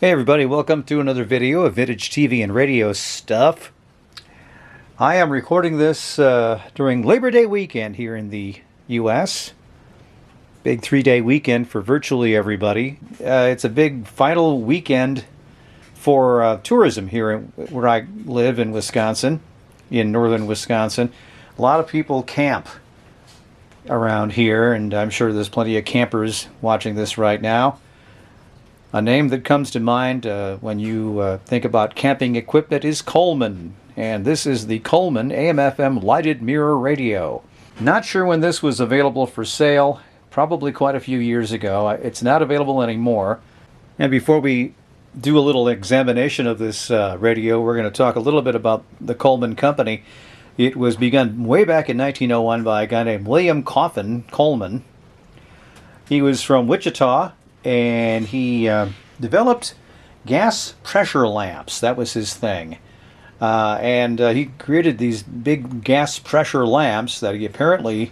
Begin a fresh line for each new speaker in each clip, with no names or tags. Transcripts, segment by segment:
Hey everybody, welcome to another video of vintage TV and radio stuff. I am recording this during Labor Day weekend here in the US. Big 3-day weekend for virtually everybody. It's a big final weekend for tourism here where I live in Wisconsin, in northern Wisconsin. A lot of people camp around here, and I'm sure there's plenty of campers watching this right now. A name that comes to mind when you think about camping equipment is Coleman, and this is the Coleman AM/FM lighted mirror radio. Not sure when this was available for sale, probably quite a few years ago. It's not available anymore. And before we do a little examination of this radio, we're going to talk a little bit about the Coleman Company. It was begun way back in 1901 by a guy named William Coleman. He was from Wichita, and he developed gas pressure lamps. That was his thing. And he created these big gas pressure lamps that he apparently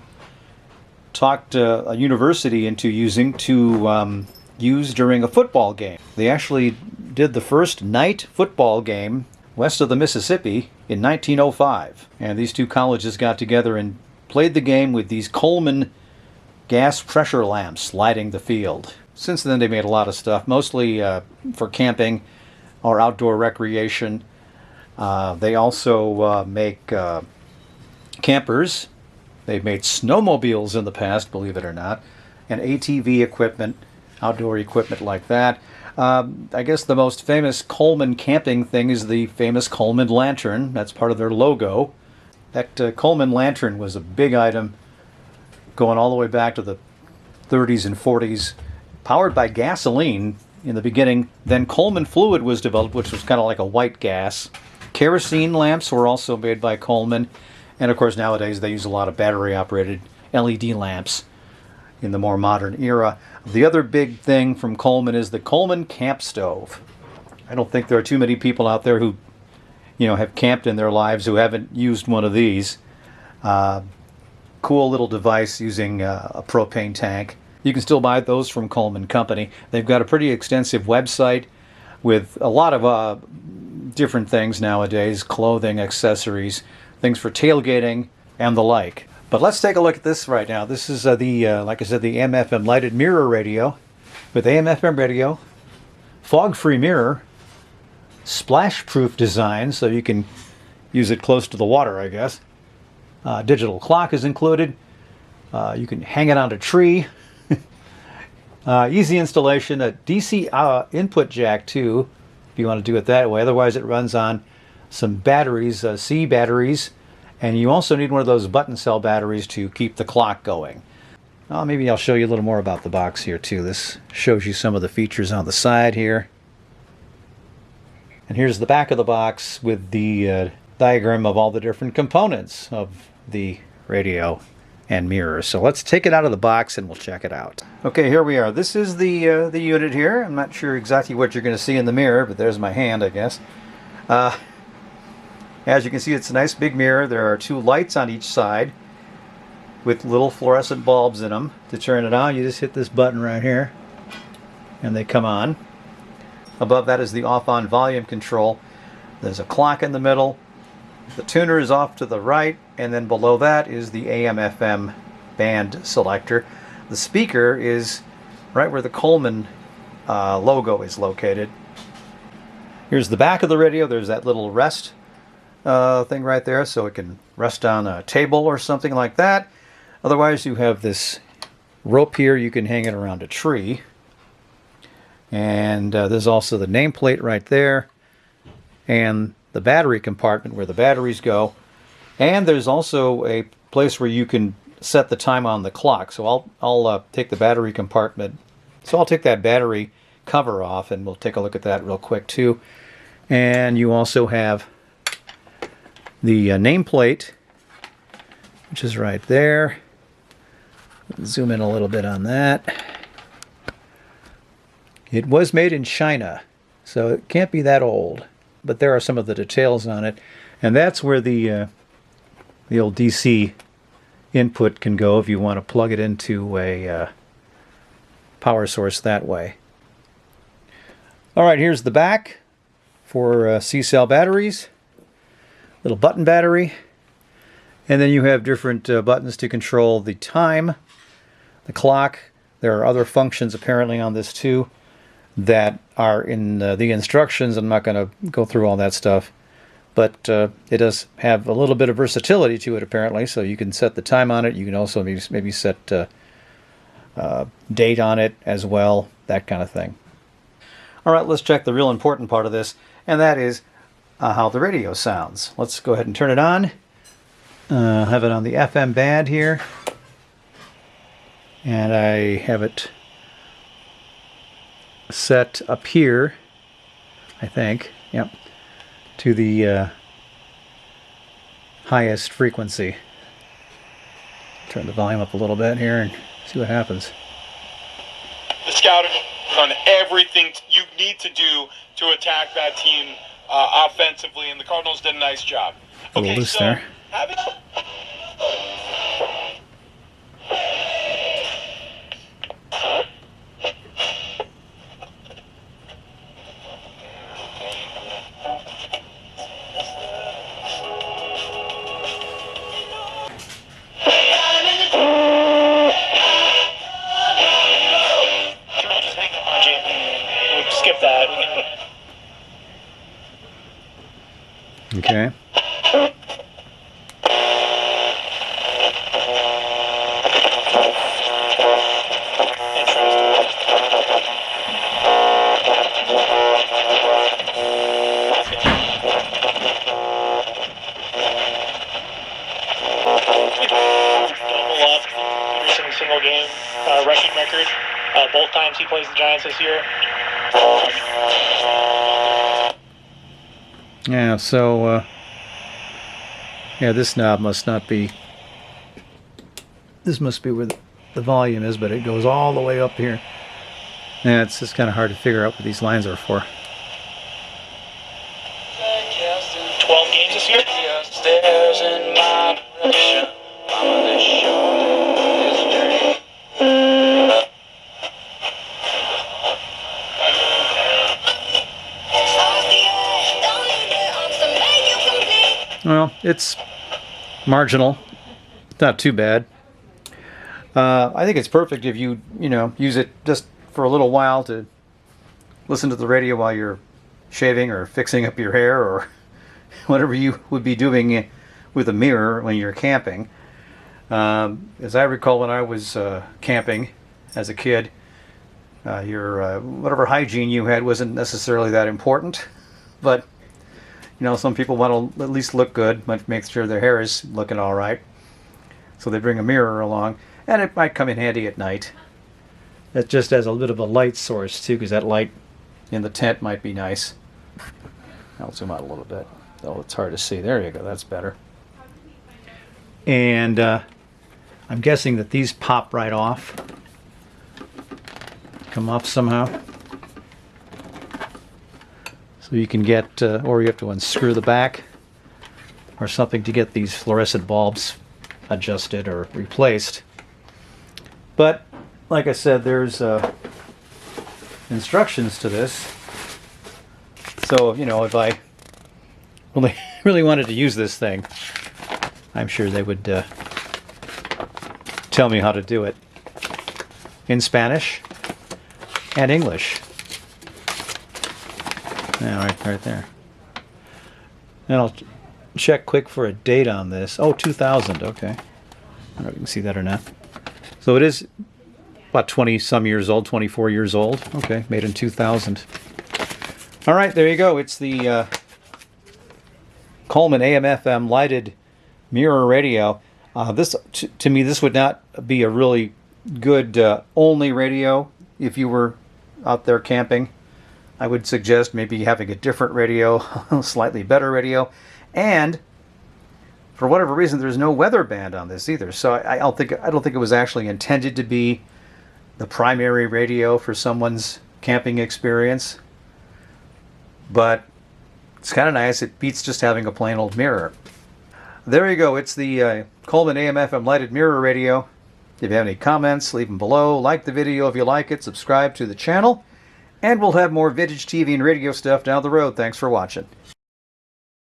talked a university into using to use during a football game. They actually did the first night football game west of the Mississippi in 1905. And these two colleges got together and played the game with these Coleman gas pressure lamps lighting the field. Since then, they made a lot of stuff, mostly for camping or outdoor recreation. They also make campers. They've made snowmobiles in the past, believe it or not, and ATV equipment, outdoor equipment like that. I guess the most famous Coleman camping thing is the famous Coleman lantern. That's part of their logo. That Coleman lantern was a big item going all the way back to the 30s and 40s. Powered by gasoline in the beginning. Then Coleman fluid was developed, which was kind of like a white gas. Kerosene lamps were also made by Coleman. And of course nowadays they use a lot of battery-operated LED lamps in the more modern era. The other big thing from Coleman is the Coleman camp stove. I don't think there are too many people out there who, have camped in their lives who haven't used one of these. Cool little device using a propane tank. You can still buy those from Coleman Company. They've got a pretty extensive website with a lot of different things nowadays, clothing, accessories, things for tailgating, and the like. But let's take a look at this right now. This is like I said, the AM/FM lighted mirror radio with AM/FM radio, fog-free mirror, splash-proof design, so you can use it close to the water, I guess. Digital clock is included. You can hang it on a tree. Easy installation, a DC input jack too, if you want to do it that way. Otherwise it runs on some batteries, C batteries, and you also need one of those button cell batteries to keep the clock going. Maybe I'll show you a little more about the box here too. This shows you some of the features on the side here. And here's the back of the box with the diagram of all the different components of the radio and mirrors. So let's take it out of the box and we'll check it out. Okay, here we are. This is the unit here. I'm not sure exactly what you're going to see in the mirror, but there's my hand, I guess. As you can see, it's a nice big mirror. There are two lights on each side with little fluorescent bulbs in them. To turn it on, you just hit this button right here and they come on. Above that is the off-on volume control. There's a clock in the middle. The tuner is off to the right, and then below that is the AM/FM band selector. The speaker is right where the Coleman logo is located. Here's the back of the radio. There's that little rest thing right there, so it can rest on a table or something like that. Otherwise, you have this rope here. You can hang it around a tree. And there's also the nameplate right there, and the battery compartment where the batteries go. And there's also a place where you can set the time on the clock. So I'll take the battery compartment. So I'll take that battery cover off and we'll take a look at that real quick too. And you also have the nameplate, which is right there. Zoom in a little bit on that. It was made in China, so it can't be that old. But there are some of the details on it, and that's where the old DC input can go if you want to plug it into a power source that way. All right, here's the back for C-cell batteries. Little button battery. And then you have different buttons to control the time, the clock. There are other functions apparently on this too that are in the instructions. I'm not going to go through all that stuff. But it does have a little bit of versatility to it apparently. So you can set the time on it. You can also maybe set date on it as well. That kind of thing. All right, let's check the real important part of this. And that is how the radio sounds. Let's go ahead and turn it on. Have it on the FM band here, and I have it set up here, I think, yep, to the highest frequency. Turn the volume up a little bit here and see what happens.
The scouting on everything you need to do to attack that team offensively, and the Cardinals did a nice job.
A little loose there.
Skip that.
Okay.
Single game rushing record. Both times he plays the Giants this year.
Yeah, so yeah, this knob must not be, this must be where the volume is, but it goes all the way up here. Yeah, it's just kind of hard to figure out what these lines are for.
12 games this year.
Well, it's marginal. It's not too bad. I think it's perfect if you use it just for a little while to listen to the radio while you're shaving or fixing up your hair or whatever you would be doing with a mirror when you're camping. As I recall, when I was camping as a kid, your whatever hygiene you had wasn't necessarily that important, but some people want to at least look good, make sure their hair is looking all right. So they bring a mirror along, and it might come in handy at night. It just has a bit of a light source too, because that light in the tent might be nice. I'll zoom out a little bit. Oh, it's hard to see. There you go. That's better. And I'm guessing that these pop right off. Come off somehow. So you can get, or you have to unscrew the back or something to get these fluorescent bulbs adjusted or replaced. But like I said, there's instructions to this. So, if I really wanted to use this thing, I'm sure they would tell me how to do it in Spanish and English. Yeah, right there. And I'll check quick for a date on this. Oh, 2000. Okay. I don't know if you can see that or not. So it is about 20-some years old, 24 years old. Okay, made in 2000. All right, there you go. It's the Coleman AM FM lighted mirror radio. This, to me, this would not be a really good only radio if you were out there camping. I would suggest maybe having a different radio, a slightly better radio, and for whatever reason, there's no weather band on this either. So I don't think it was actually intended to be the primary radio for someone's camping experience. But it's kind of nice. It beats just having a plain old mirror. There you go. It's the Coleman AM FM lighted mirror radio. If you have any comments, leave them below. Like the video if you like it. Subscribe to the channel. And we'll have more vintage TV and radio stuff down the road. Thanks for watching.